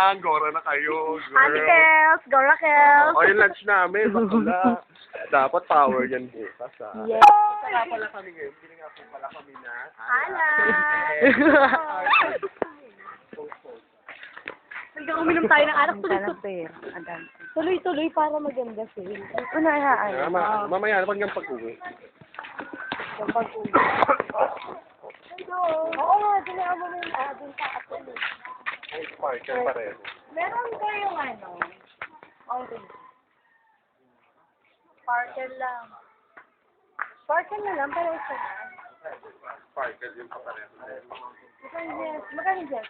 lang. Gora na kayo, girl. Ate Kels, go Raquel. O, yung lunch namin, bakla. Dapat power yan bukas, ha? Yes. Kaya pala kami ngayon. Hindi nga po pala kami na. Hala. Hanggang uminom tayo ng anak. Tuloy-tuloy para maganda sa'yo. Unahayaan. Mamaya, pag ngang pag-uwi. Oo nga, dinaan mo yung dun sa atin. Ay, Sparkle pareho. Meron kayong ano? Orange. Sparkle lang. Sparkle na lang, pero isa na. Sparkle yung pareho. Magkano dyan?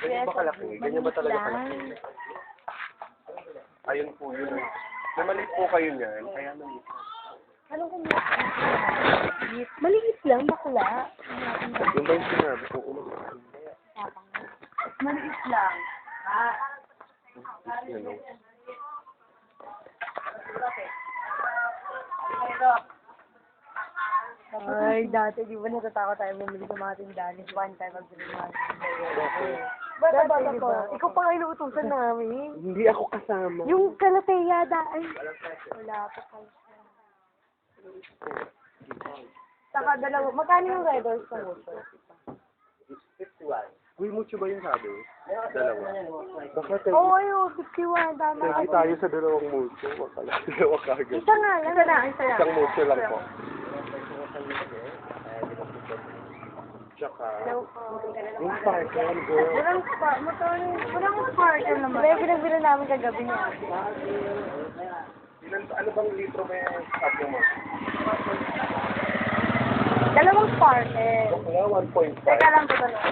Ganyan ba kalaki? Ganyan ba talaga kalaki? Ayun po yun. May maliit po kayo niyan. Kaya maliit. Anong kanya? Maliit lang, bakla. Yung ba yung sinabi ko? Maliit lang. Yan o. Ay, dati, di ba natatakot tayo bumili sa mga tindahan? One time, magbili mga tindahan. Bata ko. Ikaw pa nga inuutusan namin. Hindi ako kasama. Yung kalateya ay. Wala pa kayo. Saka dalawa. Magkano yung Red Horse sa motor? 51. Uy, mucho ba yung sabi? Dalawa. Bakit? Oo, ayun. 51. Tama. Thank you tayo sa dalawang mucho. Dalawa kagad. Isa nga lang. Isa lang. Isang mucho lang po. Tsaka, yung sparkle, girl. Walang sparkle naman. Kaya pinagbila namin kagabi niya. Ano bang litro ba yung sabi mo? Dalawang sparkle. Wala, 1.5. Teka lang, teka lang.